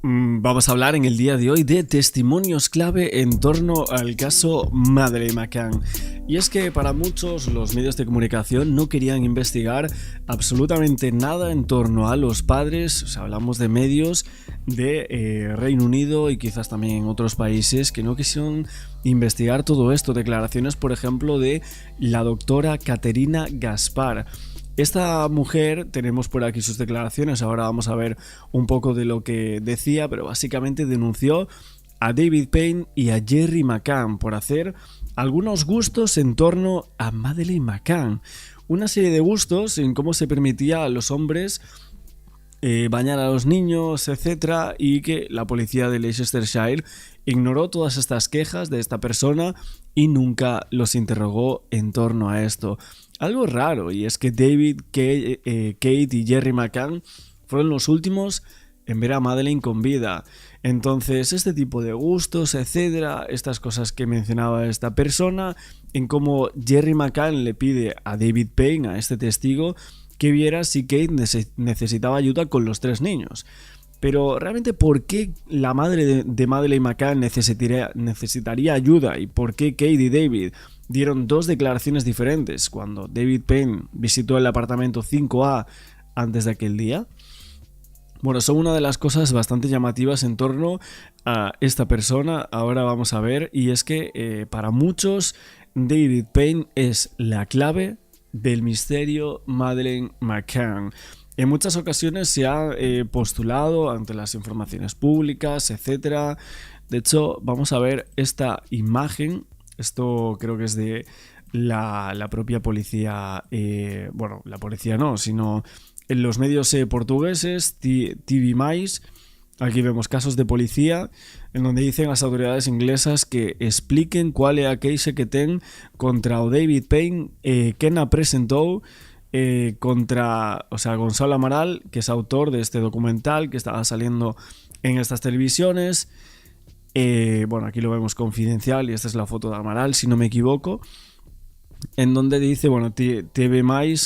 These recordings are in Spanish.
Vamos a hablar en el día de hoy de testimonios clave en torno al caso Madeleine McCann. Y es que para muchos los medios de comunicación no querían investigar absolutamente nada en torno a los padres, o sea, hablamos de medios de Reino Unido y quizás también en otros países que no quisieron investigar todo esto. Declaraciones, por ejemplo, de la doctora Caterina Gaspar. Esta mujer, tenemos por aquí sus declaraciones, ahora vamos a ver un poco de lo que decía, pero básicamente denunció a David Payne y a Jerry McCann por hacer algunos gustos en torno a Madeleine McCann. Una serie de gustos en cómo se permitía a los hombres bañar a los niños, etc. Y que la policía de Leicestershire ignoró todas estas quejas de esta persona y nunca los interrogó en torno a esto. Algo raro, y es que David, Kate y Jerry McCann fueron los últimos en ver a Madeleine con vida. Entonces, este tipo de gustos, etcétera, estas cosas que mencionaba esta persona, en cómo Jerry McCann le pide a David Payne, a este testigo, que viera si Kate necesitaba ayuda con los 3 niños. Pero realmente, ¿por qué la madre de Madeleine McCann necesitaría ayuda? ¿Y por qué Kate y David dieron 2 declaraciones diferentes cuando David Payne visitó el apartamento 5A antes de aquel día? Bueno, son una de las cosas bastante llamativas en torno a esta persona. Ahora vamos a ver, y es que para muchos David Payne es la clave del misterio Madeleine McCann. En muchas ocasiones se ha postulado ante las informaciones públicas, etc. De hecho, vamos a ver esta imagen. Esto creo que es de la propia policía, bueno, la policía no, sino en los medios portugueses, TV+. Aquí vemos casos de policía en donde dicen las autoridades inglesas que expliquen cuál é a queixa que ten contra o David Payne que na presentou contra, o sea, Gonzalo Amaral, que es autor de este documental que estaba saliendo en estas televisiones. Bueno, aquí lo vemos confidencial y esta es la foto de Amaral, si no me equivoco, en donde dice, bueno, TV+,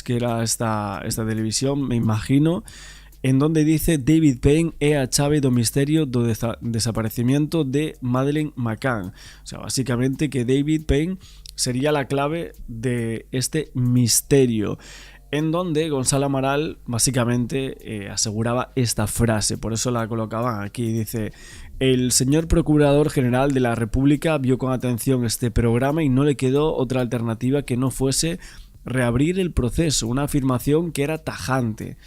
que era esta televisión, me imagino, en donde dice David Payne é a chave do misterio do desaparecimiento de Madeleine McCann. O sea, básicamente que David Payne sería la clave de este misterio, en donde Gonzalo Amaral básicamente aseguraba esta frase, por eso la colocaban aquí. Dice: el señor Procurador General de la República vio con atención este programa y no le quedó otra alternativa que no fuese reabrir el proceso, una afirmación que era tajante.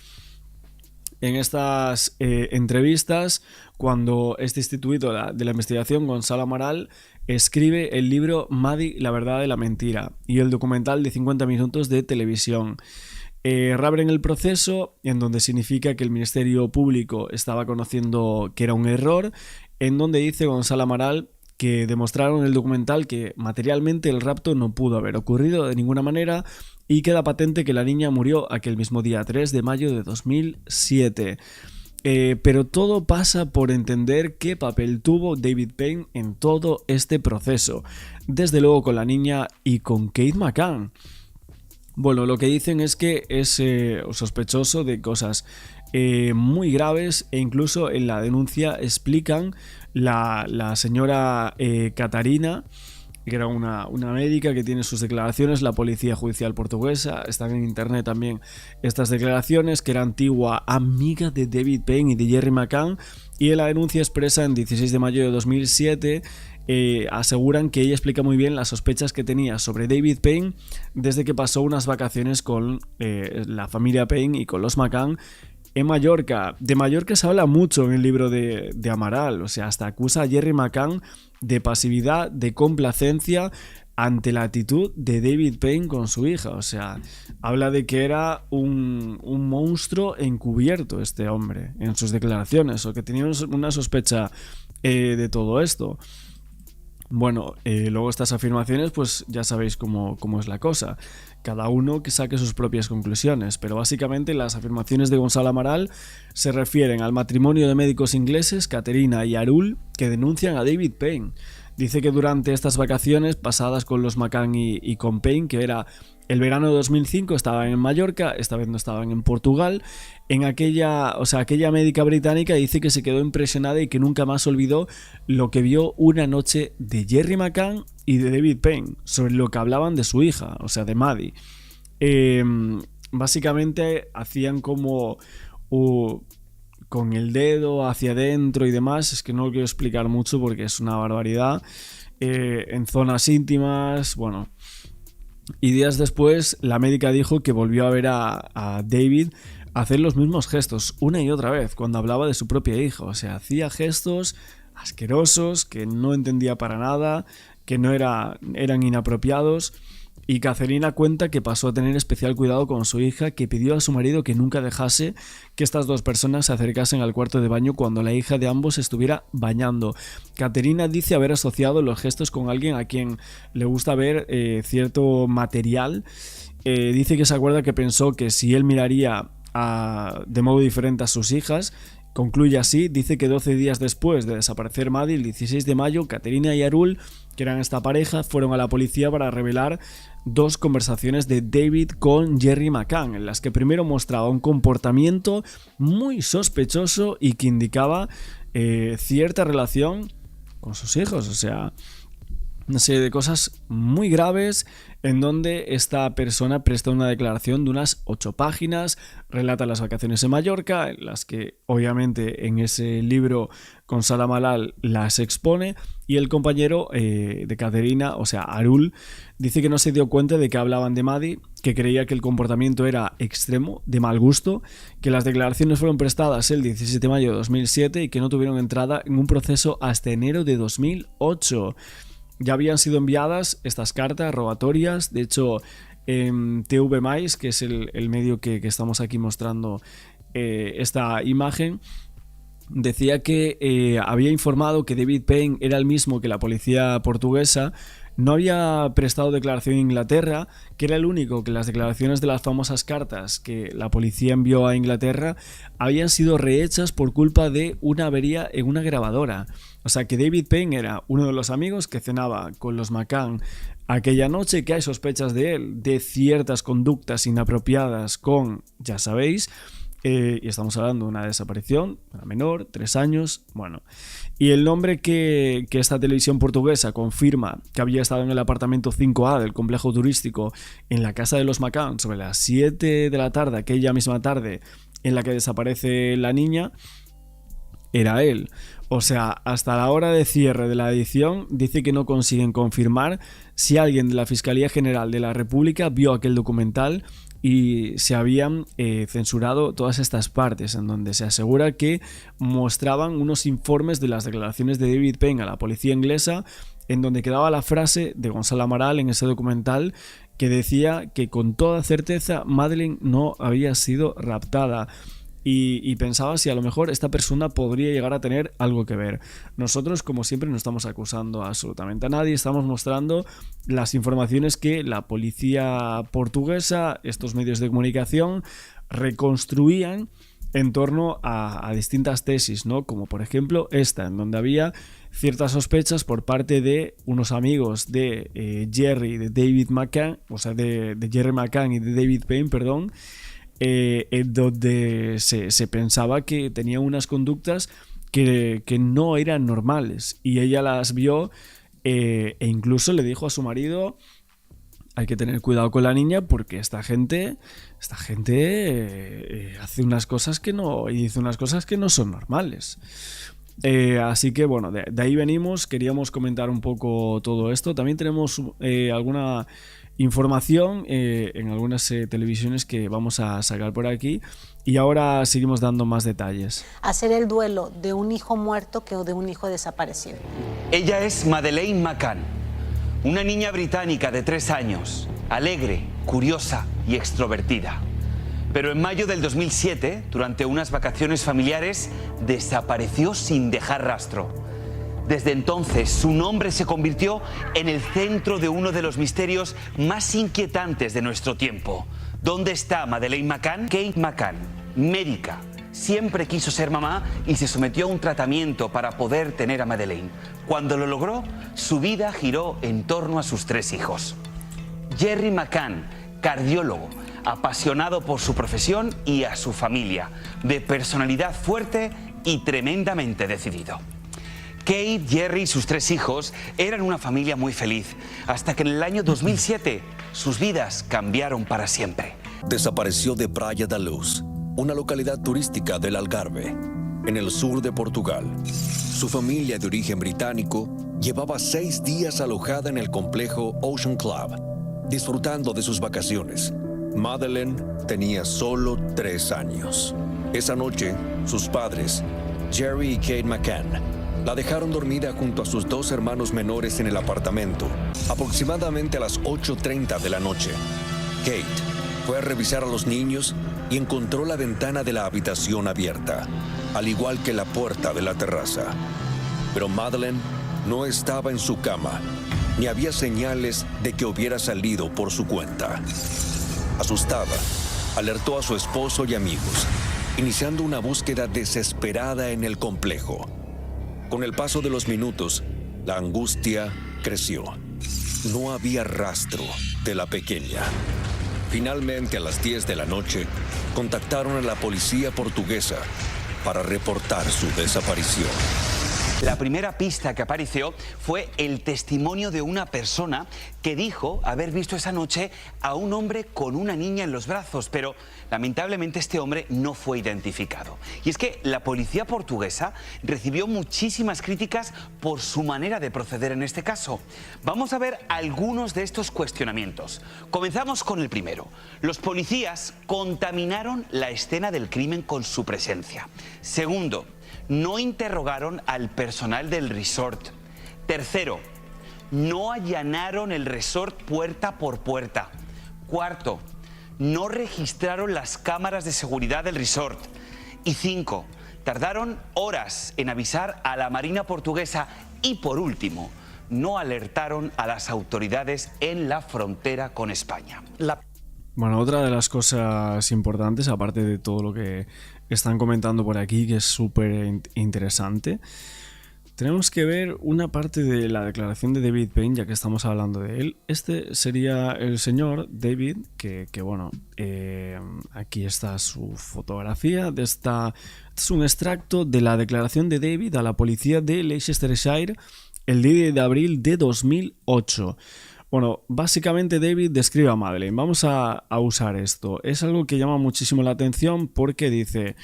En estas entrevistas, cuando este instituto de la investigación, Gonzalo Amaral, escribe el libro Maddie, la verdad de la mentira, y el documental de 50 minutos de televisión. Reabren el proceso, en donde significa que el Ministerio Público estaba conociendo que era un error, en donde dice Gonzalo Amaral que demostraron en el documental que materialmente el rapto no pudo haber ocurrido de ninguna manera, y queda patente que la niña murió aquel mismo día 3 de mayo de 2007. Pero todo pasa por entender qué papel tuvo David Payne en todo este proceso, desde luego con la niña y con Kate McCann. Bueno, lo que dicen es que es sospechoso de cosas muy graves, e incluso en la denuncia explican la señora Catarina, que era una médica que tiene sus declaraciones, la policía judicial portuguesa, están en internet también estas declaraciones, que era antigua amiga de David Payne y de Jerry McCann, y en la denuncia expresa en 16 de mayo de 2007 aseguran que ella explica muy bien las sospechas que tenía sobre David Payne desde que pasó unas vacaciones con la familia Payne y con los McCann en Mallorca. De Mallorca se habla mucho en el libro de Amaral, o sea, hasta acusa a Jerry McCann de pasividad, de complacencia ante la actitud de David Payne con su hija. O sea, habla de que era un monstruo encubierto este hombre en sus declaraciones, o que tenía una sospecha de todo esto. Bueno, luego estas afirmaciones, pues ya sabéis cómo es la cosa. Cada uno que saque sus propias conclusiones, pero básicamente las afirmaciones de Gonzalo Amaral se refieren al matrimonio de médicos ingleses, Caterina y Arul, que denuncian a David Payne. Dice que durante estas vacaciones pasadas con los McCann y con Payne, que era El verano de 2005 estaban en Mallorca, esta vez no estaban en Portugal. Aquella médica británica dice que se quedó impresionada y que nunca más olvidó lo que vio una noche de Jerry McCann y de David Payne, sobre lo que hablaban de su hija, o sea, de Maddie. Básicamente hacían como con el dedo hacia adentro y demás, es que no lo quiero explicar mucho porque es una barbaridad, en zonas íntimas, bueno. Y días después la médica dijo que volvió a ver a David hacer los mismos gestos una y otra vez cuando hablaba de su propia hija. O sea, hacía gestos asquerosos que no entendía para nada, que no eran inapropiados. Y Caterina cuenta que pasó a tener especial cuidado con su hija, que pidió a su marido que nunca dejase que estas dos personas se acercasen al cuarto de baño cuando la hija de ambos estuviera bañando. Caterina dice haber asociado los gestos con alguien a quien le gusta ver cierto material. Dice que se acuerda que pensó que si él miraría de modo diferente a sus hijas. Concluye así, dice que 12 días después de desaparecer Maddie, el 16 de mayo, Caterina y Arul, que eran esta pareja, fueron a la policía para revelar dos conversaciones de David con Jerry McCann, en las que primero mostraba un comportamiento muy sospechoso y que indicaba cierta relación con sus hijos, o sea, una serie de cosas muy graves en donde esta persona presta una declaración de unas 8 páginas, relata las vacaciones en Mallorca, en las que obviamente en ese libro con Sara Malal las expone, y el compañero de Caterina, o sea, Arul, dice que no se dio cuenta de que hablaban de Maddie, que creía que el comportamiento era extremo, de mal gusto, que las declaraciones fueron prestadas el 17 de mayo de 2007 y que no tuvieron entrada en un proceso hasta enero de 2008. Ya habían sido enviadas estas cartas rogatorias. De hecho, TV+, que es el medio que estamos aquí mostrando esta imagen, decía que había informado que David Payne era el mismo que la policía portuguesa. No había prestado declaración en Inglaterra, que era el único que las declaraciones de las famosas cartas que la policía envió a Inglaterra habían sido rehechas por culpa de una avería en una grabadora. O sea que David Payne era uno de los amigos que cenaba con los McCann aquella noche, que hay sospechas de él de ciertas conductas inapropiadas con, ya sabéis, y estamos hablando de una desaparición, una menor, 3 años, bueno. Y el nombre que esta televisión portuguesa confirma que había estado en el apartamento 5A del complejo turístico en la casa de los McCann sobre las 7 de la tarde, aquella misma tarde en la que desaparece la niña, era él. O sea, hasta la hora de cierre de la edición dice que no consiguen confirmar si alguien de la Fiscalía General de la República vio aquel documental y se habían censurado todas estas partes en donde se asegura que mostraban unos informes de las declaraciones de David Payne a la policía inglesa, en donde quedaba la frase de Gonzalo Amaral en ese documental que decía que con toda certeza Madeleine no había sido raptada. Y pensaba si a lo mejor esta persona podría llegar a tener algo que ver. Nosotros, como siempre, no estamos acusando absolutamente a nadie, estamos mostrando las informaciones que la policía portuguesa, estos medios de comunicación, reconstruían en torno a distintas tesis, ¿no? Como por ejemplo esta, en donde había ciertas sospechas por parte de unos amigos de Jerry, de David McCann, o sea, de Jerry McCann y de David Payne, perdón, en donde se pensaba que tenía unas conductas que no eran normales, y ella las vio e incluso le dijo a su marido: hay que tener cuidado con la niña porque esta gente hace unas cosas que no, y dice unas cosas que no son normales. Así que bueno, de ahí venimos. Queríamos comentar un poco todo esto. También tenemos alguna información en algunas televisiones que vamos a sacar por aquí, y ahora seguimos dando más detalles. Hacer el duelo de un hijo muerto que de un hijo desaparecido. Ella es Madeleine McCann, una niña británica de 3 años, alegre, curiosa y extrovertida. Pero en mayo del 2007, durante unas vacaciones familiares, desapareció sin dejar rastro. Desde entonces, su nombre se convirtió en el centro de uno de los misterios más inquietantes de nuestro tiempo. ¿Dónde está Madeleine McCann? Kate McCann, médica, siempre quiso ser mamá y se sometió a un tratamiento para poder tener a Madeleine. Cuando lo logró, su vida giró en torno a sus 3 hijos. Jerry McCann, cardiólogo, apasionado por su profesión y a su familia, de personalidad fuerte y tremendamente decidido. Kate, Jerry y sus 3 hijos eran una familia muy feliz, hasta que en el año 2007 sus vidas cambiaron para siempre. Desapareció de Praia da Luz, una localidad turística del Algarve, en el sur de Portugal. Su familia de origen británico llevaba 6 días alojada en el complejo Ocean Club, disfrutando de sus vacaciones. Madeleine tenía solo 3 años. Esa noche, sus padres, Jerry y Kate McCann, la dejaron dormida junto a sus 2 hermanos menores en el apartamento, aproximadamente a las 8:30 de la noche. Kate fue a revisar a los niños y encontró la ventana de la habitación abierta, al igual que la puerta de la terraza. Pero Madeleine no estaba en su cama, ni había señales de que hubiera salido por su cuenta. Asustada, alertó a su esposo y amigos, iniciando una búsqueda desesperada en el complejo. Con el paso de los minutos, la angustia creció. No había rastro de la pequeña. Finalmente, a las 10 de la noche, contactaron a la policía portuguesa para reportar su desaparición. La primera pista que apareció fue el testimonio de una persona que dijo haber visto esa noche a un hombre con una niña en los brazos, pero lamentablemente este hombre no fue identificado. Y es que la policía portuguesa recibió muchísimas críticas por su manera de proceder en este caso. Vamos a ver algunos de estos cuestionamientos. Comenzamos con el primero. Los policías contaminaron la escena del crimen con su presencia. Segundo, no interrogaron al personal del resort. Tercero, no allanaron el resort puerta por puerta. Cuarto, no registraron las cámaras de seguridad del resort. Y 5, tardaron horas en avisar a la Marina portuguesa. Y por último, no alertaron a las autoridades en la frontera con España. Bueno, otra de las cosas importantes, aparte de todo lo que están comentando por aquí, que es súper interesante, tenemos que ver una parte de la declaración de David Payne, ya que estamos hablando de él. Este sería el señor David, que bueno, aquí está su fotografía. Este es un extracto de la declaración de David a la policía de Leicestershire el 10 de abril de 2008. Bueno, básicamente David describe a Madeleine. Vamos a usar esto. Es algo que llama muchísimo la atención porque dice: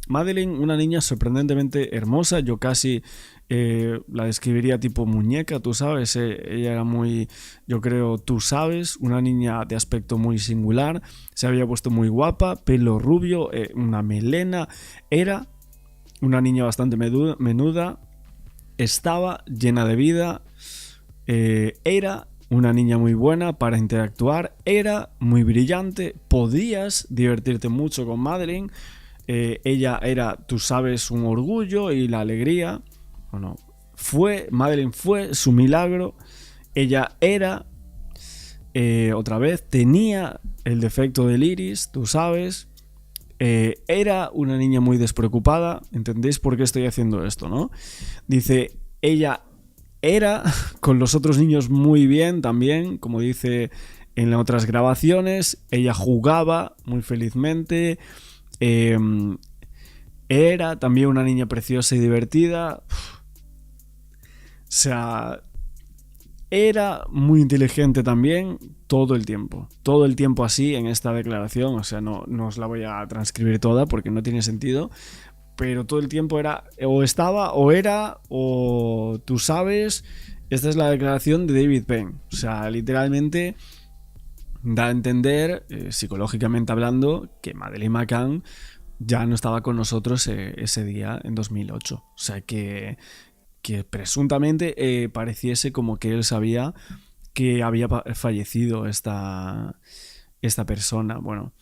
Madeleine, una niña sorprendentemente hermosa. Yo casi la describiría tipo muñeca, tú sabes. Ella era muy, yo creo, tú sabes, una niña de aspecto muy singular. Se había puesto muy guapa, pelo rubio, una melena. Era una niña bastante menuda. Estaba llena de vida. Era una niña muy buena para interactuar, era muy brillante, podías divertirte mucho con Madeleine. Ella era, tú sabes, un orgullo y la alegría. Bueno, Madeleine fue su milagro. Ella era, otra vez, tenía el defecto del iris, tú sabes. Era una niña muy despreocupada. ¿Entendéis por qué estoy haciendo esto, no? Dice, ella era con los otros niños muy bien también, como dice en las otras grabaciones. Ella jugaba muy felizmente. Era también una niña preciosa y divertida. O sea, era muy inteligente también todo el tiempo así en esta declaración. O sea, no os la voy a transcribir toda porque no tiene sentido. Pero todo el tiempo era, o estaba, o era, o tú sabes. Esta es la declaración de David Payne. O sea, literalmente da a entender, psicológicamente hablando, que Madeleine McCann ya no estaba con nosotros ese día en 2008. O sea, que presuntamente pareciese como que él sabía que había fallecido esta persona. Bueno,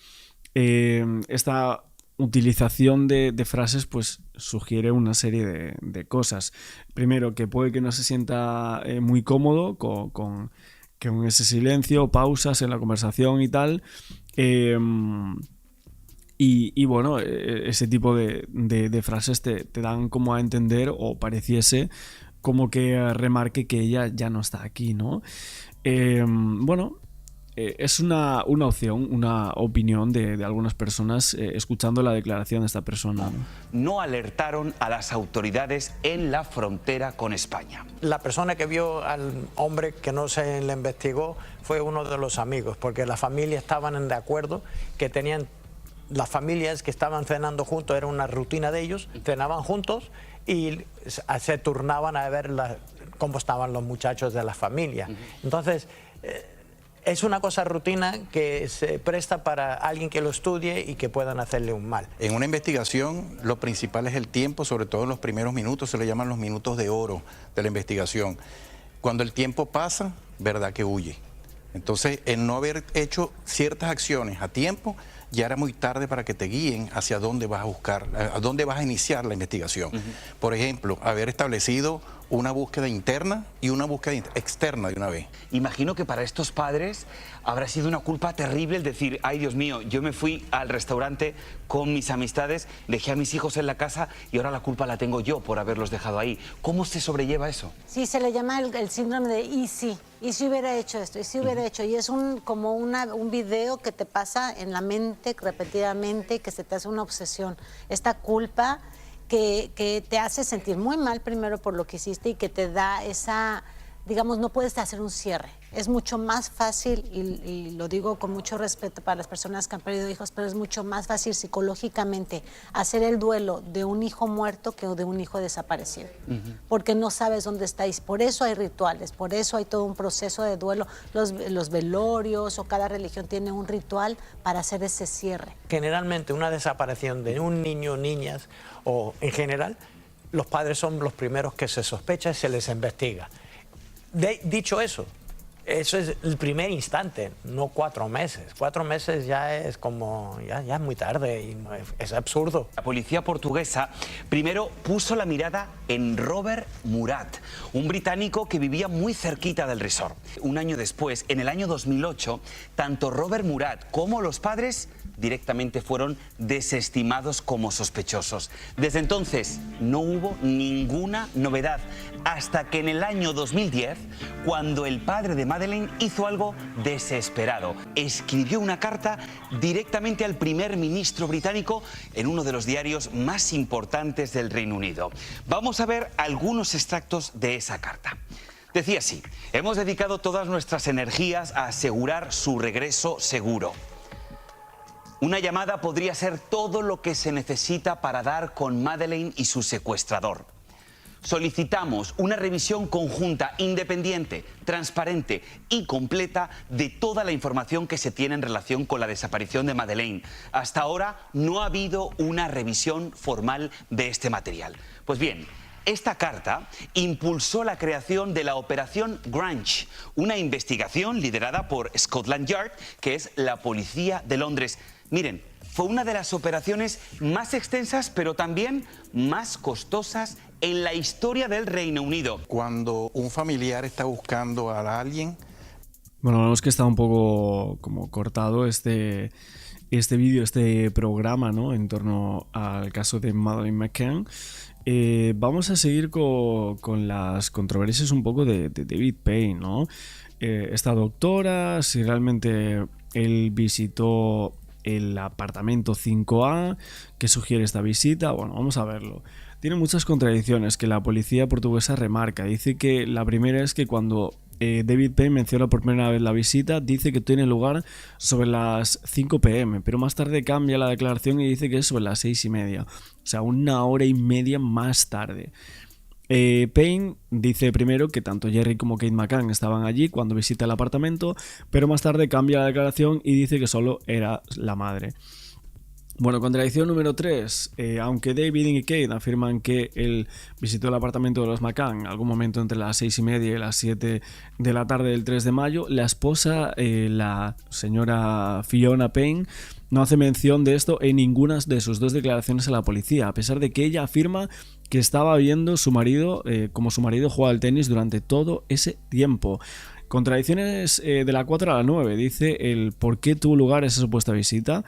esta utilización de frases pues sugiere una serie de cosas. Primero, que puede que no se sienta muy cómodo con ese silencio, pausas en la conversación y tal. Y bueno, ese tipo de frases te dan como a entender, o pareciese como que remarque que ella ya no está aquí, ¿no? Bueno, es una opción, una opinión de algunas personas escuchando la declaración de esta persona, ¿no? No alertaron a las autoridades en la frontera con España. La persona que vio al hombre que no se le investigó fue uno de los amigos, porque la familia estaban de acuerdo que tenían, las familias que estaban cenando juntos, era una rutina de ellos, cenaban juntos y se turnaban a ver cómo estaban los muchachos de la familia. Entonces, es una cosa rutina que se presta para alguien que lo estudie y que puedan hacerle un mal. En una investigación lo principal es el tiempo, sobre todo en los primeros minutos, se le llaman los minutos de oro de la investigación. Cuando el tiempo pasa, verdad que huye. Entonces, el no haber hecho ciertas acciones a tiempo, ya era muy tarde para que te guíen hacia dónde vas a buscar, a dónde vas a iniciar la investigación. Por ejemplo, haber establecido una búsqueda interna y una búsqueda externa de una vez. Imagino que para estos padres habrá sido una culpa terrible el decir, ay Dios mío, yo me fui al restaurante con mis amistades, dejé a mis hijos en la casa y ahora la culpa la tengo yo por haberlos dejado ahí. ¿Cómo se sobrelleva eso? Sí, se le llama el síndrome de y si hubiera hecho esto, y si hubiera hecho, y es como un video que te pasa en la mente repetidamente, que se te hace una obsesión. Esta culpa que te hace sentir muy mal primero por lo que hiciste y que te da esa, digamos, no puedes hacer un cierre. Es mucho más fácil, y lo digo con mucho respeto para las personas que han perdido hijos, pero es mucho más fácil psicológicamente hacer el duelo de un hijo muerto que de un hijo desaparecido. Porque no sabes dónde estáis. Por eso hay rituales, por eso hay todo un proceso de duelo. Los velorios o cada religión tiene un ritual para hacer ese cierre. Generalmente una desaparición de un niño o niñas, o en general, los padres son los primeros que se sospecha y se les investiga. Dicho eso es el primer instante, no 4 meses. 4 meses ya es como, ya es muy tarde y es absurdo. La policía portuguesa primero puso la mirada en Robert Murat, un británico que vivía muy cerquita del resort. Un año después, en el año 2008, tanto Robert Murat como los padres directamente fueron desestimados como sospechosos. Desde entonces no hubo ninguna novedad, hasta que en el año 2010, cuando el padre de Madeleine hizo algo desesperado, escribió una carta directamente al primer ministro británico en uno de los diarios más importantes del Reino Unido. Vamos a ver algunos extractos de esa carta. Decía así: hemos dedicado todas nuestras energías a asegurar su regreso seguro. Una llamada podría ser todo lo que se necesita para dar con Madeleine y su secuestrador. Solicitamos una revisión conjunta, independiente, transparente y completa de toda la información que se tiene en relación con la desaparición de Madeleine. Hasta ahora no ha habido una revisión formal de este material. Pues bien, esta carta impulsó la creación de la Operación Grange, una investigación liderada por Scotland Yard, que es la policía de Londres. Miren, fue una de las operaciones más extensas, pero también más costosas en la historia del Reino Unido. Cuando un familiar está buscando a alguien... Bueno, vemos que está un poco como cortado este vídeo, este programa, ¿no?, en torno al caso de Madeleine McCann. Vamos a seguir con las controversias un poco de David Payne, ¿no? Esta doctora, si realmente él visitó el apartamento 5A, ¿qué sugiere esta visita? Bueno, vamos a verlo. Tiene muchas contradicciones que la policía portuguesa remarca. Dice que la primera es que cuando David Payne menciona por primera vez la visita, dice que tiene lugar sobre las 5 p.m, pero más tarde cambia la declaración y dice que es sobre las 6:30, o sea, 1 hora y media más tarde. Payne dice primero que tanto Jerry como Kate McCann estaban allí cuando visita el apartamento, pero más tarde cambia la declaración y dice que solo era la madre. Bueno, contradicción número 3. Aunque David y Kate afirman que él visitó el apartamento de los McCann en algún momento entre las 6:30 y las 7 de la tarde del 3 de mayo, la esposa, la señora Fiona Payne, no hace mención de esto en ninguna de sus 2 declaraciones a la policía, a pesar de que ella afirma que estaba viendo su marido, como su marido jugaba al tenis durante todo ese tiempo. Contradicciones de la 4 a la 9. Dice el por qué tuvo lugar esa supuesta visita.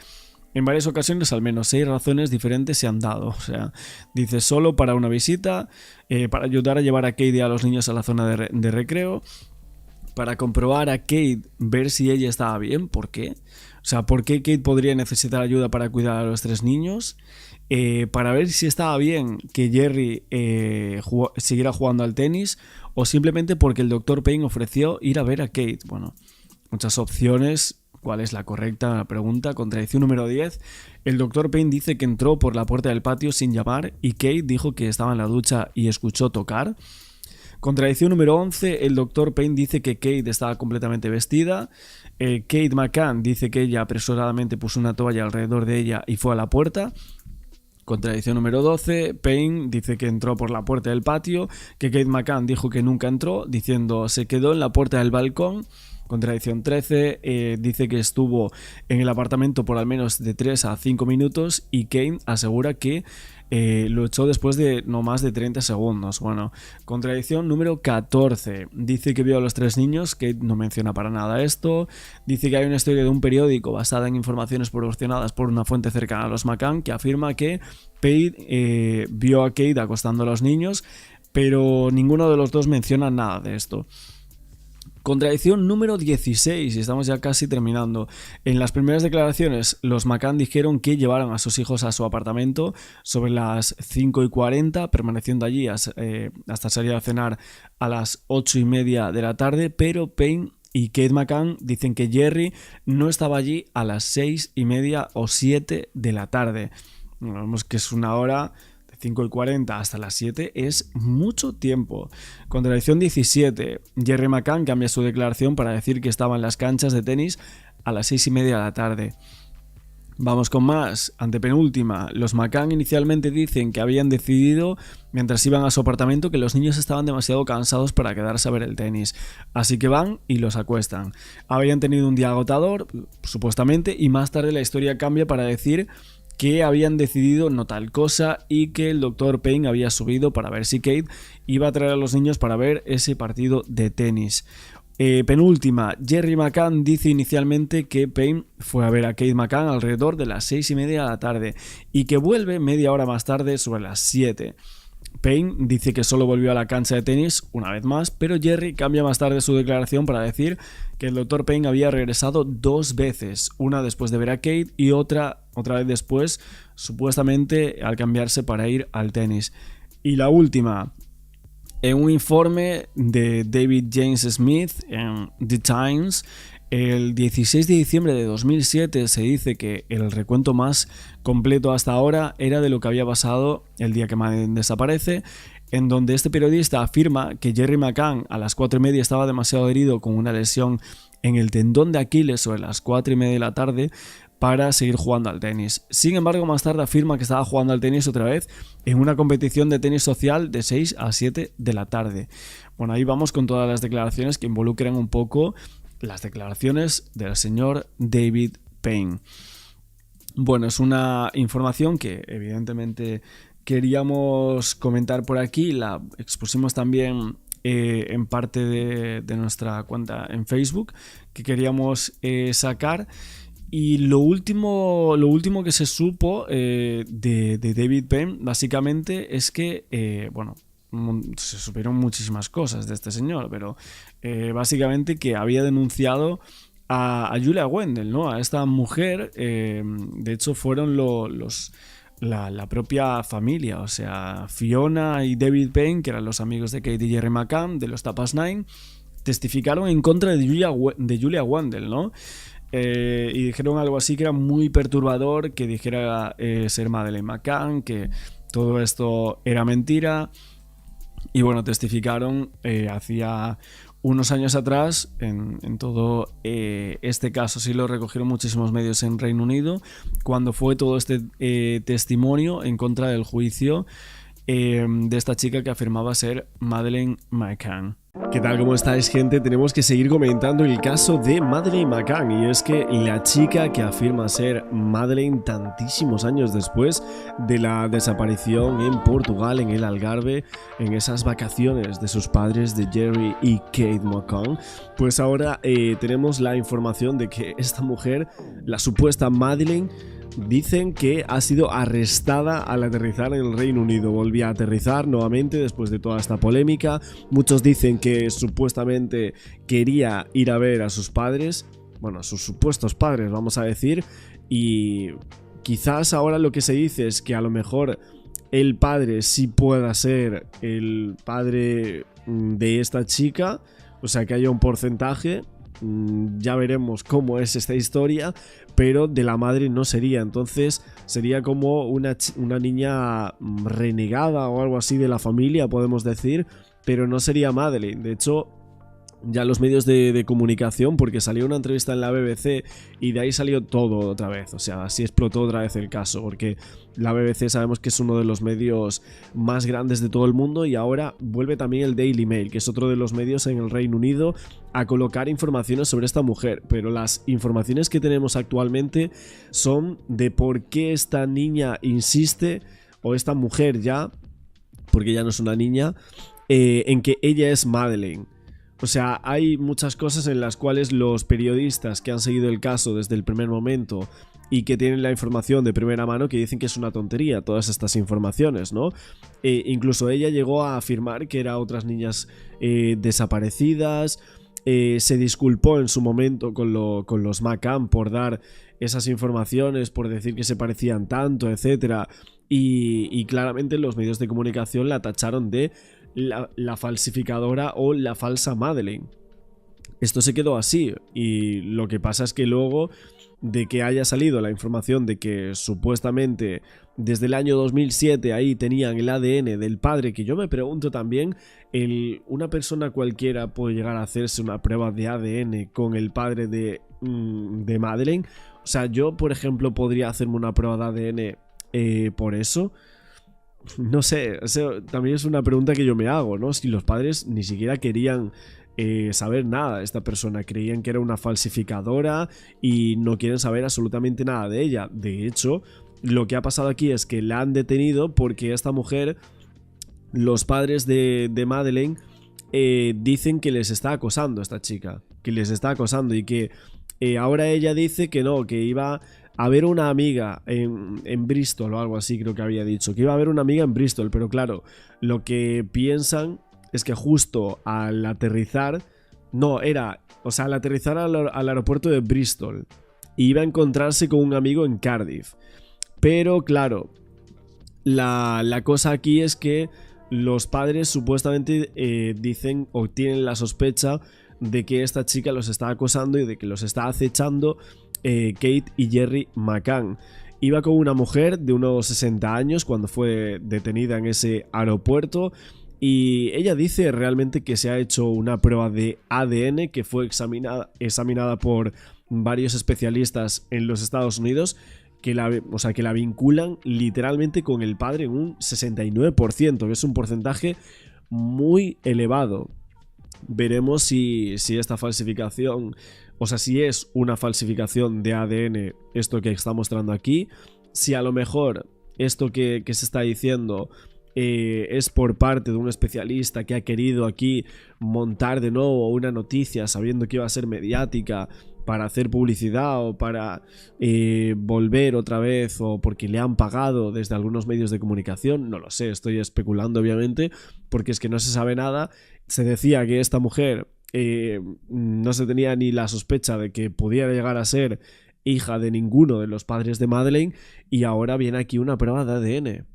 En varias ocasiones, al menos 6 razones diferentes se han dado. O sea, dice solo para una visita, para ayudar a llevar a Kate y a los niños a la zona de recreo, para comprobar a Kate, ver si ella estaba bien. ¿Por qué? O sea, ¿por qué Kate podría necesitar ayuda para cuidar a los 3 niños? Para ver si estaba bien que Jerry siguiera jugando al tenis, o simplemente porque el Dr. Payne ofreció ir a ver a Kate. Bueno, muchas opciones. ¿Cuál es la correcta? La pregunta. Contradicción número 10. El Dr. Payne dice que entró por la puerta del patio sin llamar y Kate dijo que estaba en la ducha y escuchó tocar. Contradicción número 11. El Dr. Payne dice que Kate estaba completamente vestida. Kate McCann dice que ella apresuradamente puso una toalla alrededor de ella y fue a la puerta. Contradicción número 12, Payne dice que entró por la puerta del patio, que Kate McCann dijo que nunca entró, diciendo se quedó en la puerta del balcón. Contradicción 13, dice que estuvo en el apartamento por al menos de 3 a 5 minutos y Kane asegura que lo echó después de no más de 30 segundos. Bueno, contradicción número 14, dice que vio a los 3 niños, Kate no menciona para nada esto. Dice que hay una historia de un periódico basada en informaciones proporcionadas por una fuente cercana a los McCann que afirma que Payne vio a Kate acostando a los niños, pero ninguno de los dos menciona nada de esto. Contradicción número 16, y estamos ya casi terminando. En las primeras declaraciones, los McCann dijeron que llevaron a sus hijos a su apartamento sobre las 5:40, permaneciendo allí hasta salir a cenar a las 8:30 de la tarde, pero Payne y Kate McCann dicen que Jerry no estaba allí a las 6:30 o 7 de la tarde. Bueno, vemos que es una hora... 5:40 hasta las 7 es mucho tiempo. Contradicción 17. Jerry McCann cambia su declaración para decir que estaba en las canchas de tenis a las 6:30 de la tarde. Vamos con más. Antepenúltima. Los McCann inicialmente dicen que habían decidido, mientras iban a su apartamento, que los niños estaban demasiado cansados para quedarse a ver el tenis. Así que van y los acuestan. Habían tenido un día agotador, supuestamente, y más tarde la historia cambia para decir que habían decidido no tal cosa y que el Dr. Payne había subido para ver si Kate iba a traer a los niños para ver ese partido de tenis. Penúltima, Jerry McCann dice inicialmente que Payne fue a ver a Kate McCann alrededor de las 6:30 de la tarde y que vuelve media hora más tarde sobre las 7. Payne dice que solo volvió a la cancha de tenis una vez más, pero Jerry cambia más tarde su declaración para decir que el Dr. Payne había regresado 2 veces, una después de ver a Kate y otra vez después, supuestamente al cambiarse para ir al tenis. Y la última, en un informe de David James Smith en The Times, el 16 de diciembre de 2007 se dice que el recuento más completo hasta ahora era de lo que había pasado el día que Madeleine desaparece, en donde este periodista afirma que Jerry McCann a las 4:30 estaba demasiado herido con una lesión en el tendón de Aquiles sobre las 4:30 de la tarde para seguir jugando al tenis. Sin embargo, más tarde afirma que estaba jugando al tenis otra vez en una competición de tenis social de 6 a 7 de la tarde. Bueno, ahí vamos con todas las declaraciones que involucran un poco las declaraciones del señor David Payne. Bueno, es una información que evidentemente queríamos comentar por aquí, la expusimos también en parte de nuestra cuenta en Facebook, que queríamos sacar. Y lo último que se supo de David Payne básicamente es que, se supieron muchísimas cosas de este señor, pero básicamente que había denunciado a Julia Wendell, ¿no? A esta mujer. De hecho fueron la propia familia, o sea, Fiona y David Payne, que eran los amigos de Kate y Jerry McCann de los Tapas 9, testificaron en contra de Julia Wendell, ¿no? Y dijeron algo así que era muy perturbador, que dijera ser Madeleine McCann, que todo esto era mentira. Y bueno, testificaron hacía unos años atrás en todo este caso. Sí lo recogieron muchísimos medios en Reino Unido cuando fue todo este testimonio en contra del juicio de esta chica que afirmaba ser Madeleine McCann. ¿Qué tal? ¿Cómo estáis, gente? Tenemos que seguir comentando el caso de Madeleine McCann, y es que la chica que afirma ser Madeleine tantísimos años después de la desaparición en Portugal, en el Algarve, en esas vacaciones de sus padres, de Jerry y Kate McCann, pues ahora tenemos la información de que esta mujer, la supuesta Madeleine, dicen que ha sido arrestada al aterrizar en el Reino Unido. Volvía a aterrizar nuevamente después de toda esta polémica. Muchos dicen que supuestamente quería ir a ver a sus padres, bueno, a sus supuestos padres, vamos a decir, y quizás ahora lo que se dice es que a lo mejor el padre sí pueda ser el padre de esta chica, o sea que haya un porcentaje. Ya veremos cómo es esta historia, pero de la madre no sería. Entonces sería como una niña renegada o algo así de la familia, podemos decir, pero no sería Madeleine. De hecho, ya los medios de comunicación, porque salió una entrevista en la BBC y de ahí salió todo otra vez, o sea, así explotó otra vez el caso, porque la BBC sabemos que es uno de los medios más grandes de todo el mundo, y ahora vuelve también el Daily Mail, que es otro de los medios en el Reino Unido, a colocar informaciones sobre esta mujer, pero las informaciones que tenemos actualmente son de por qué esta niña insiste, o esta mujer ya, porque ya no es una niña, en que ella es Madeleine. O sea, hay muchas cosas en las cuales los periodistas que han seguido el caso desde el primer momento y que tienen la información de primera mano, que dicen que es una tontería todas estas informaciones, ¿no? Incluso ella llegó a afirmar que eran otras niñas desaparecidas. Se disculpó en su momento con los McCann por dar esas informaciones, por decir que se parecían tanto, etc. Y claramente los medios de comunicación la tacharon de la falsificadora o la falsa Madeleine. Esto se quedó así, y lo que pasa es que luego de que haya salido la información de que supuestamente desde el año 2007 ahí tenían el ADN del padre, que yo me pregunto también, una persona cualquiera puede llegar a hacerse una prueba de ADN con el padre de Madeleine. O sea, yo por ejemplo podría hacerme una prueba de ADN por eso. No sé, también es una pregunta que yo me hago, ¿no? Si los padres ni siquiera querían saber nada de esta persona, creían que era una falsificadora y no quieren saber absolutamente nada de ella. De hecho, lo que ha pasado aquí es que la han detenido porque esta mujer, los padres de Madeleine, dicen que les está acosando a esta chica, que les está acosando, y que ahora ella dice que no, que iba a ver una amiga en Bristol o algo así, creo que había dicho, que iba a ver una amiga en Bristol, pero claro, lo que piensan es que justo al aterrizar, al aterrizar al aeropuerto de Bristol, iba a encontrarse con un amigo en Cardiff, pero claro, la cosa aquí es que los padres supuestamente dicen o tienen la sospecha de que esta chica los está acosando y de que los está acechando Kate y Jerry McCann. Iba con una mujer de unos 60 años cuando fue detenida en ese aeropuerto, y ella dice realmente que se ha hecho una prueba de ADN que fue examinada por varios especialistas en los Estados Unidos, que la vinculan literalmente con el padre en un 69%, que es un porcentaje muy elevado. Veremos si esta falsificación, o sea, si es una falsificación de ADN esto que está mostrando aquí, si a lo mejor esto que se está diciendo es por parte de un especialista que ha querido aquí montar de nuevo una noticia sabiendo que iba a ser mediática para hacer publicidad o para volver otra vez, o porque le han pagado desde algunos medios de comunicación. No lo sé, estoy especulando obviamente, porque es que no se sabe nada. Se decía que esta mujer no se tenía ni la sospecha de que pudiera llegar a ser hija de ninguno de los padres de Madeleine, y ahora viene aquí una prueba de ADN.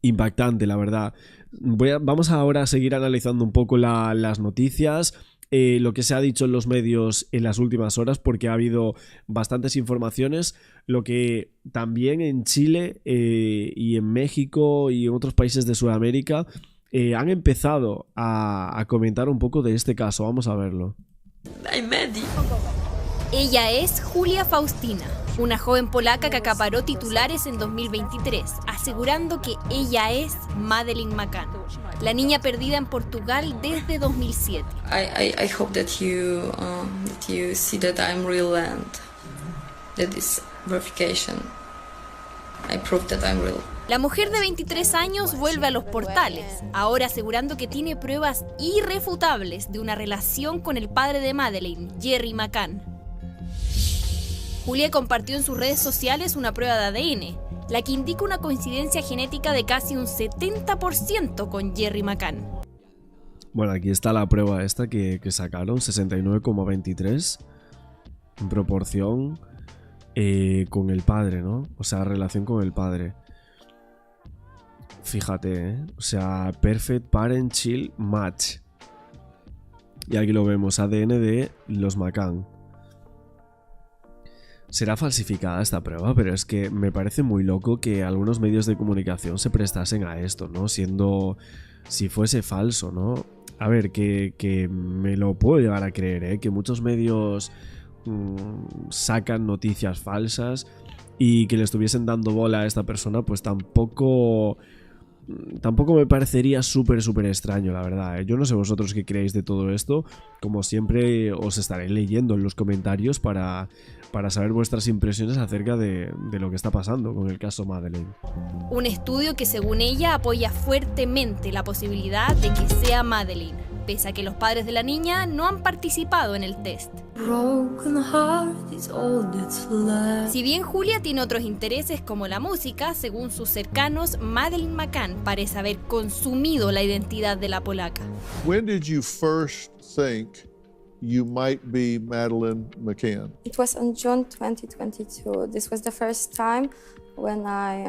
Impactante, la verdad. Vamos ahora a seguir analizando un poco las noticias, lo que se ha dicho en los medios en las últimas horas, porque ha habido bastantes informaciones. Lo que también en Chile y en México y en otros países de Sudamérica han empezado a comentar un poco de este caso. Vamos a verlo. Ella es Julia Faustina, una joven polaca que acaparó titulares en 2023, asegurando que ella es Madeleine McCann, la niña perdida en Portugal desde 2007. I hope that you see that I'm real and that this verification, I prove that I'm real. La mujer de 23 años vuelve a los portales, ahora asegurando que tiene pruebas irrefutables de una relación con el padre de Madeleine, Jerry McCann. Julia compartió en sus redes sociales una prueba de ADN, la que indica una coincidencia genética de casi un 70% con Jerry McCann. Bueno, aquí está la prueba esta que sacaron, 69,23 en proporción con el padre, ¿no? O sea, relación con el padre. Fíjate, ¿eh? O sea, Perfect Parent Child Match. Y aquí lo vemos, ADN de los McCann. Será falsificada esta prueba, pero es que me parece muy loco que algunos medios de comunicación se prestasen a esto, ¿no? Siendo... si fuese falso, ¿no? A ver, que me lo puedo llegar a creer, ¿eh? Que muchos medios sacan noticias falsas y que le estuviesen dando bola a esta persona, pues tampoco me parecería súper extraño, la verdad, ¿eh? Yo no sé vosotros qué creéis de todo esto. Como siempre, os estaré leyendo en los comentarios para saber vuestras impresiones acerca de lo que está pasando con el caso Madeleine. Un estudio que, según ella, apoya fuertemente la posibilidad de que sea Madeleine, pese a que los padres de la niña no han participado en el test. Si bien Julia tiene otros intereses como la música, según sus cercanos, Madeleine McCann parece haber consumido la identidad de la polaca. When did you first think you might be Madeleine McCann? It was on June 2022. This was the first time when I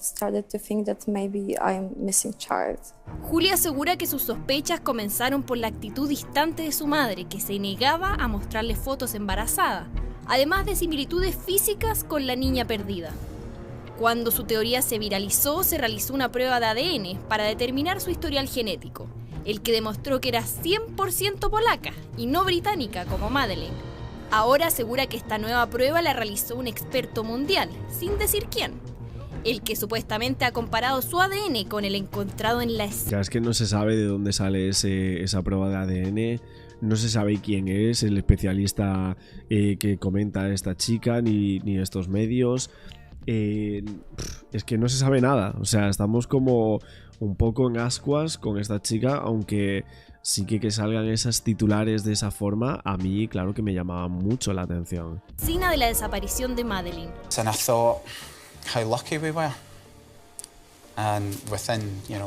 started to think that maybe I'm missing child. Julia asegura que sus sospechas comenzaron por la actitud distante de su madre, que se negaba a mostrarle fotos embarazada, además de similitudes físicas con la niña perdida. Cuando su teoría se viralizó, se realizó una prueba de ADN para determinar su historial genético, el que demostró que era 100% polaca y no británica como Madeleine. Ahora asegura que esta nueva prueba la realizó un experto mundial, sin decir quién, el que supuestamente ha comparado su ADN con el encontrado en la escena. Ya es que no se sabe de dónde sale esa prueba de ADN, no se sabe quién es el especialista que comenta esta chica, ni estos medios. Es que no se sabe nada, o sea, estamos como un poco en ascuas con esta chica, aunque sí que salgan esas titulares de esa forma, a mí claro que me llamaba mucho la atención. Escena de la desaparición de Madeleine. And I thought how lucky we were, and within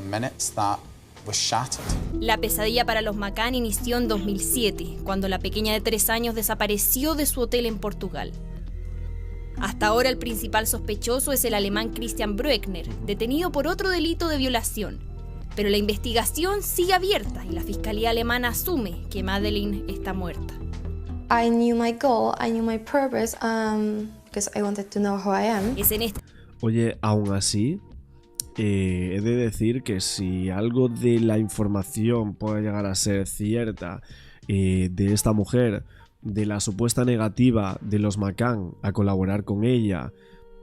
minutes that was shattered. La pesadilla para los McCann inició en 2007, cuando la pequeña de 3 años desapareció de su hotel en Portugal. Hasta ahora el principal sospechoso es el alemán Christian Brueckner, detenido por otro delito de violación. Pero la investigación sigue abierta y la fiscalía alemana asume que Madeleine está muerta. I knew my goal, I knew my purpose, because I wanted to know who I am. Es en este... Oye, aún así, he de decir que si algo de la información puede llegar a ser cierta de esta mujer, de la supuesta negativa de los McCann a colaborar con ella,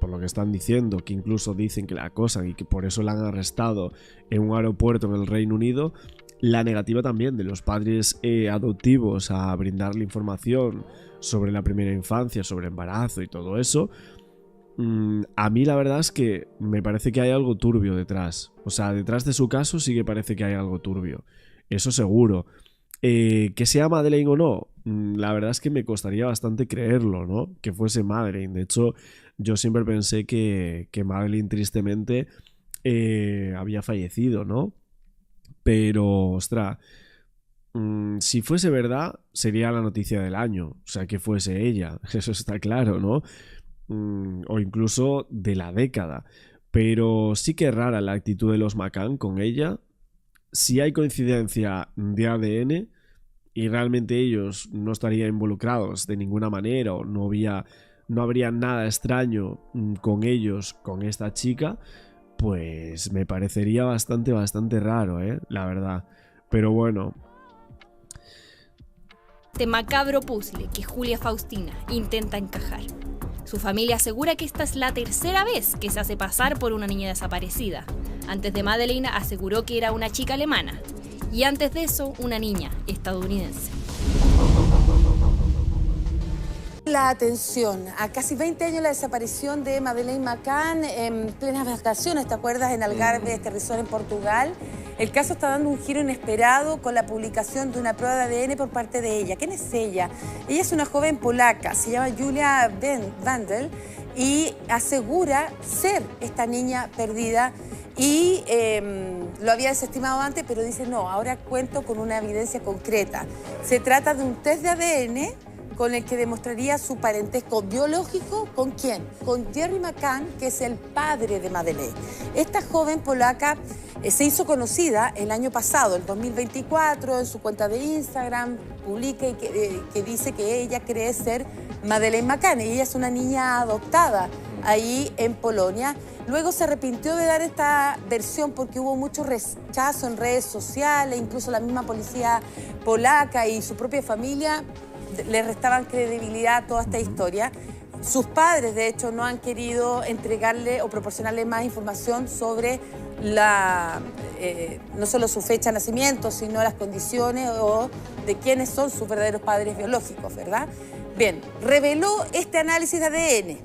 por lo que están diciendo, que incluso dicen que la acosan y que por eso la han arrestado en un aeropuerto en el Reino Unido, la negativa también de los padres adoptivos a brindarle información sobre la primera infancia, sobre embarazo y todo eso, a mí la verdad es que me parece que hay algo turbio detrás. O sea, detrás de su caso sí que parece que hay algo turbio, eso seguro. Que sea Madeleine o no, la verdad es que me costaría bastante creerlo, ¿no? Que fuese Madeleine. De hecho, yo siempre pensé que Madeleine tristemente había fallecido, ¿no? Pero, ostras, si fuese verdad, sería la noticia del año. O sea, que fuese ella, eso está claro, ¿no? O incluso de la década. Pero sí que es rara la actitud de los McCann con ella. Si hay coincidencia de ADN y realmente ellos no estarían involucrados de ninguna manera o no habría nada extraño con ellos, con esta chica, pues me parecería bastante raro, la verdad. Pero bueno. Este macabro puzzle que Julia Faustina intenta encajar. Su familia asegura que esta es la tercera vez que se hace pasar por una niña desaparecida. Antes de Madeleine aseguró que era una chica alemana y antes de eso una niña estadounidense. La atención a casi 20 años de la desaparición de Madeleine McCann en plenas vacaciones, ¿te acuerdas? En Algarve, este resort en Portugal. El caso está dando un giro inesperado con la publicación de una prueba de ADN por parte de ella. ¿Quién es ella? Ella es una joven polaca, se llama Julia Wendel y asegura ser esta niña perdida y lo había desestimado antes, pero dice no, ahora cuento con una evidencia concreta. Se trata de un test de ADN con el que demostraría su parentesco biológico. ¿Con quién? Con Jerry McCann, que es el padre de Madeleine. Esta joven polaca se hizo conocida el año pasado, el 2024, en su cuenta de Instagram, publica y que dice que ella cree ser Madeleine McCann. Ella es una niña adoptada ahí en Polonia. Luego se arrepintió de dar esta versión porque hubo mucho rechazo en redes sociales, incluso la misma policía polaca y su propia familia le restaban credibilidad a toda esta historia. Sus padres, de hecho, no han querido entregarle o proporcionarle más información sobre no solo su fecha de nacimiento, sino las condiciones o de quiénes son sus verdaderos padres biológicos, ¿verdad? Bien, reveló este análisis de ADN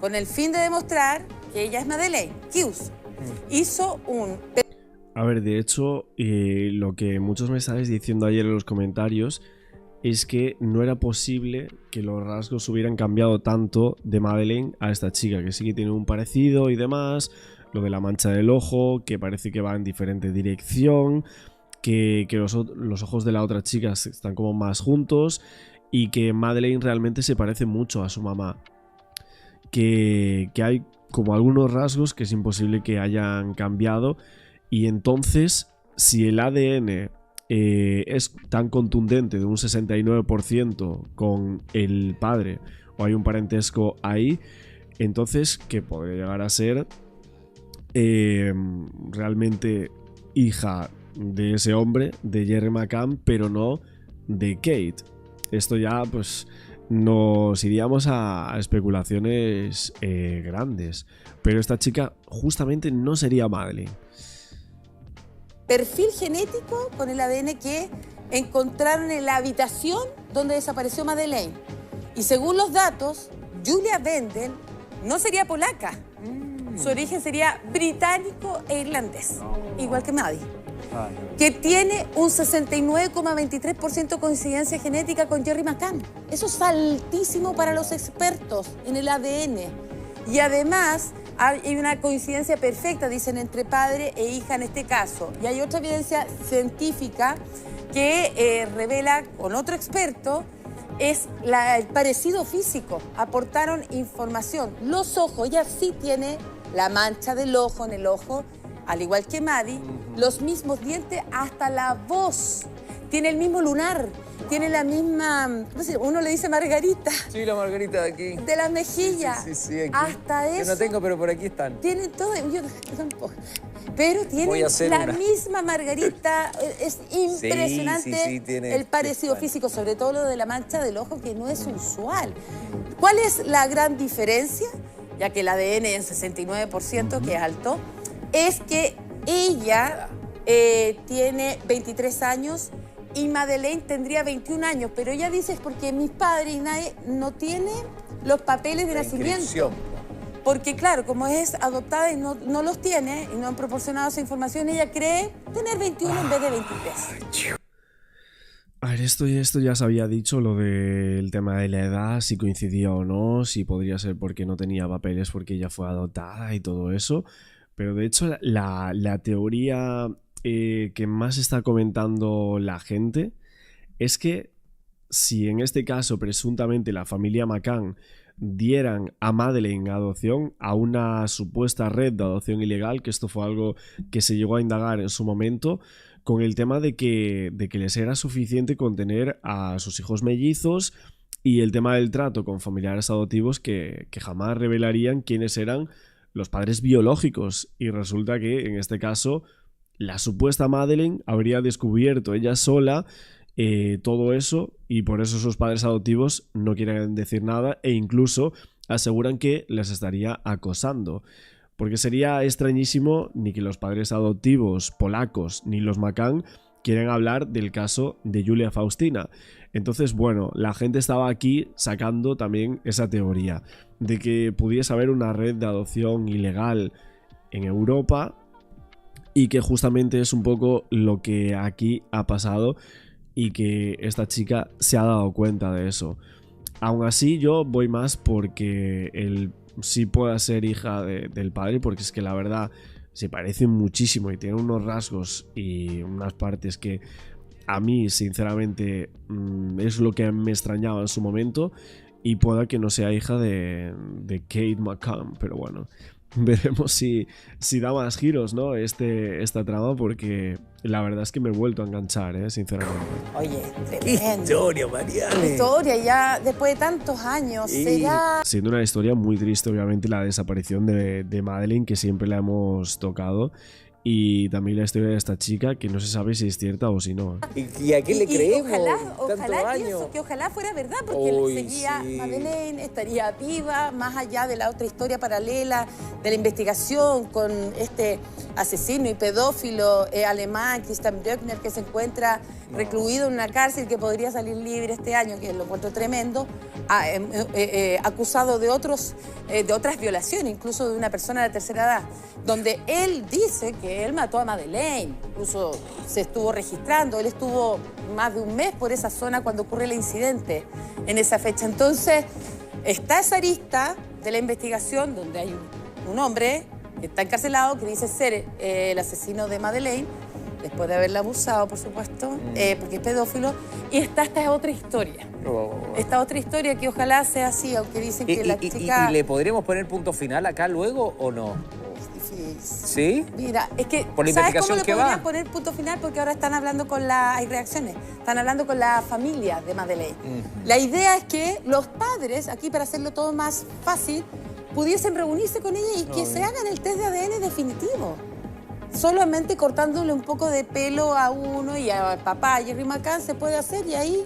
con el fin de demostrar que ella es Madeleine. Hughes hizo un... A ver, de hecho, lo que muchos me estabais diciendo ayer en los comentarios es que no era posible que los rasgos hubieran cambiado tanto de Madeleine a esta chica, que sí que tiene un parecido y demás, lo de la mancha del ojo, que parece que va en diferente dirección, que los ojos de la otra chica están como más juntos y que Madeleine realmente se parece mucho a su mamá, que hay como algunos rasgos que es imposible que hayan cambiado. Y entonces, si el ADN es tan contundente de un 69% con el padre, o hay un parentesco ahí, entonces que podría llegar a ser realmente hija de ese hombre, de Jerry McCann, pero no de Kate. Esto ya pues nos iríamos a especulaciones grandes, pero esta chica justamente no sería Madeleine. Perfil genético con el ADN que encontraron en la habitación donde desapareció Madeleine. Y según los datos, Julia Wendel no sería polaca. Su origen sería británico e irlandés, igual que Maddie, que tiene un 69,23% coincidencia genética con Jerry McCann. Eso es altísimo para los expertos en el ADN. Y además hay una coincidencia perfecta, dicen, entre padre e hija en este caso. Y hay otra evidencia científica que revela con otro experto es el parecido físico. Aportaron información. Los ojos, ella sí tiene la mancha del ojo en el ojo, al igual que Maddie, los mismos dientes, hasta la voz. Tiene el mismo lunar, tiene la misma, ¿cómo se llama? Uno le dice margarita. Sí, la margarita de aquí. De las mejillas. Sí, aquí. Hasta eso. Yo no tengo, pero por aquí están. Tienen todo, yo tampoco. Pero tiene la misma margarita, es impresionante el parecido físico, sobre todo lo de la mancha del ojo, que no es usual. ¿Cuál es la gran diferencia? Ya que el ADN es 69%, que es alto, es que ella tiene 23 años y Madeleine tendría 21 años, pero ella dice es porque mis padres y nadie no tiene los papeles de nacimiento. Porque claro, como es adoptada y no los tiene y no han proporcionado esa información, ella cree tener 21 en vez de 23. A ver, esto ya se había dicho, lo del tema de la edad, si coincidía o no, si podría ser porque no tenía papeles porque ella fue adoptada y todo eso. Pero de hecho la teoría que más está comentando la gente es que si en este caso presuntamente la familia McCann dieran a Madeleine adopción a una supuesta red de adopción ilegal, que esto fue algo que se llegó a indagar en su momento, con el tema de que les era suficiente con tener a sus hijos mellizos y el tema del trato con familiares adoptivos que jamás revelarían quiénes eran los padres biológicos. Y resulta que en este caso la supuesta Madeleine habría descubierto ella sola todo eso, y por eso sus padres adoptivos no quieren decir nada e incluso aseguran que les estaría acosando. Porque sería extrañísimo ni que los padres adoptivos polacos ni los McCann quieran hablar del caso de Julia Faustina. Entonces, bueno, la gente estaba aquí sacando también esa teoría de que pudiese haber una red de adopción ilegal en Europa y que justamente es un poco lo que aquí ha pasado y que esta chica se ha dado cuenta de eso. Aún así yo voy más porque él sí pueda ser hija del padre, porque es que la verdad se parece muchísimo y tiene unos rasgos y unas partes que a mí sinceramente es lo que me extrañaba en su momento, y pueda que no sea hija de Kate McCann, pero bueno, veremos si da más giros, ¿no? esta trama, porque la verdad es que me he vuelto a enganchar, sinceramente. Oye, ¡Qué tremendo. historia, Mariale! Qué historia, ya después de tantos años, será... Siendo una historia muy triste, obviamente, la desaparición de Madeleine, que siempre la hemos tocado, y también la historia de esta chica, que no se sabe si es cierta o si no. ¿Y a qué le creemos? Ojalá pienso que ojalá fuera verdad, porque seguía sí. Madeleine, estaría viva, más allá de la otra historia paralela de la investigación con este asesino y pedófilo alemán, Christian Brückner, que se encuentra recluido en una cárcel, que podría salir libre este año, que lo encuentro tremendo, acusado de otras violaciones, incluso de una persona de tercera edad, donde él dice que él mató a Madeleine, incluso se estuvo registrando, él estuvo más de un mes por esa zona cuando ocurre el incidente en esa fecha. Entonces, está esa arista de la investigación donde hay un hombre que está encarcelado, que dice ser el asesino de Madeleine, después de haberla abusado, por supuesto, porque es pedófilo, y está esta otra historia. Esta otra historia que ojalá sea así, aunque dicen que la chica... ¿Y le podremos poner punto final acá luego o no? ¿Sí? Mira, es que, ¿por la ¿sabes investigación cómo le que podrían va? poner punto final? Porque ahora están hablando hay reacciones, están hablando con la familia de Madeleine. La idea es que los padres, aquí para hacerlo todo más fácil, pudiesen reunirse con ella y que se hagan el test de ADN definitivo. Solamente cortándole un poco de pelo a uno y a papá, a Jerry McCann, se puede hacer y ahí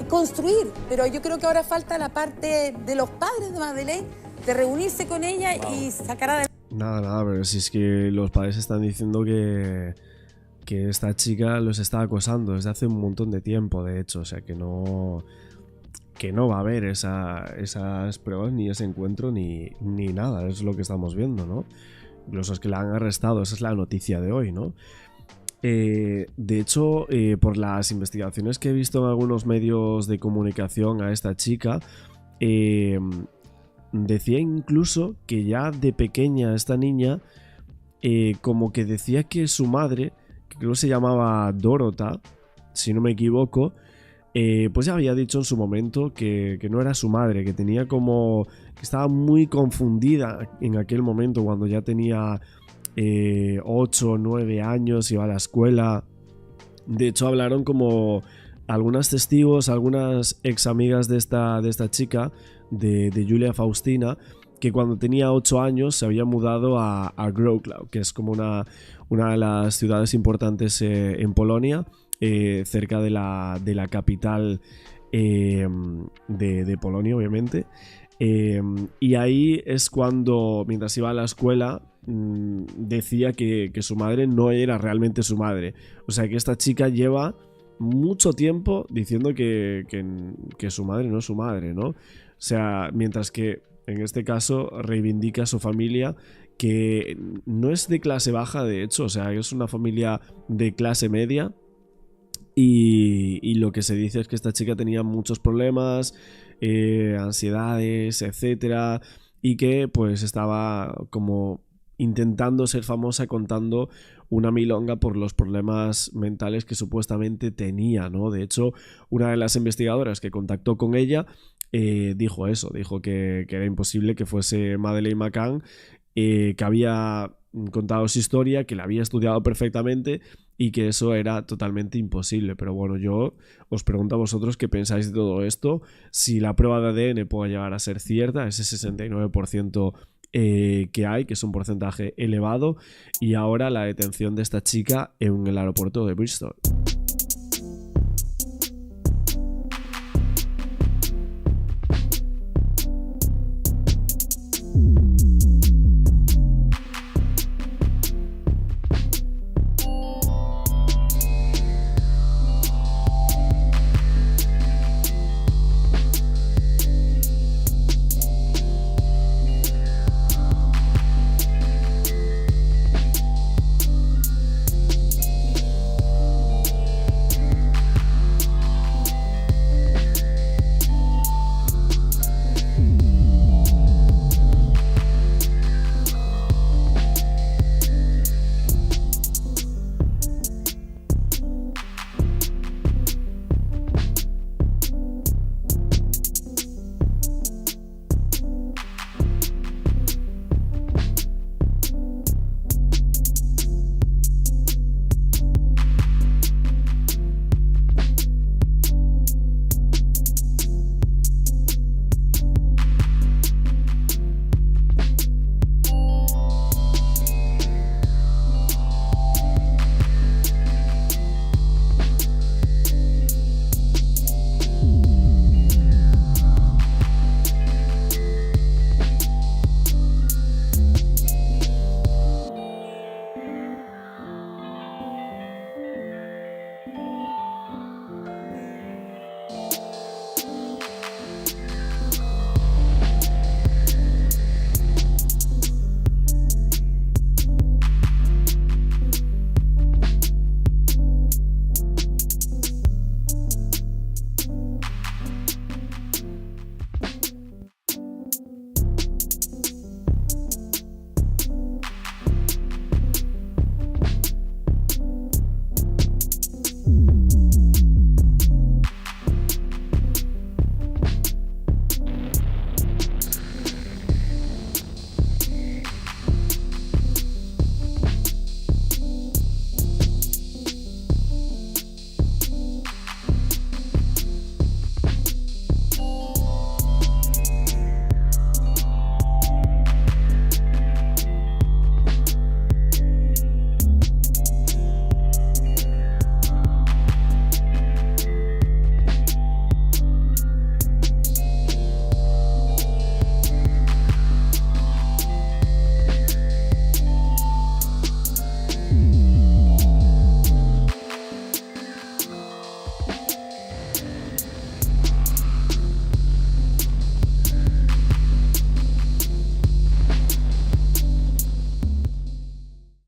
construir. Pero yo creo que ahora falta la parte de los padres de Madeleine, de reunirse con ella y sacar adelante. Nada, pero si es que los padres están diciendo que esta chica los está acosando desde hace un montón de tiempo, de hecho, o sea que no va a haber esas pruebas, ni ese encuentro, ni nada, es lo que estamos viendo, ¿no? Incluso es que la han arrestado, esa es la noticia de hoy, ¿no? De hecho, por las investigaciones que he visto en algunos medios de comunicación a esta chica, decía incluso que ya de pequeña esta niña, como que decía que su madre, que creo que se llamaba Dorota, si no me equivoco, pues ya había dicho en su momento que no era su madre, que tenía como... que estaba muy confundida en aquel momento cuando ya tenía 8 o 9 años, iba a la escuela. De hecho hablaron como algunas testigos, algunas ex amigas de esta chica, de Julia Faustina, que cuando tenía 8 años se había mudado a Wrocław, que es como una de las ciudades importantes en Polonia, cerca de la capital de Polonia, obviamente. Y ahí es cuando, mientras iba a la escuela, decía que su madre no era realmente su madre. O sea que esta chica lleva mucho tiempo diciendo que su madre no es su madre, ¿no? O sea, mientras que en este caso reivindica a su familia, que no es de clase baja, de hecho, o sea, es una familia de clase media. Y lo que se dice es que esta chica tenía muchos problemas, ansiedades, etcétera, y que pues estaba como intentando ser famosa contando una milonga por los problemas mentales que supuestamente tenía, ¿no? De hecho, una de las investigadoras que contactó con ella dijo eso, dijo que era imposible que fuese Madeleine McCann, que había contado su historia, que la había estudiado perfectamente y que eso era totalmente imposible. Pero bueno, yo os pregunto a vosotros qué pensáis de todo esto, si la prueba de ADN puede llegar a ser cierta, ese 69% que hay, que es un porcentaje elevado, y ahora la detención de esta chica en el aeropuerto de Bristol.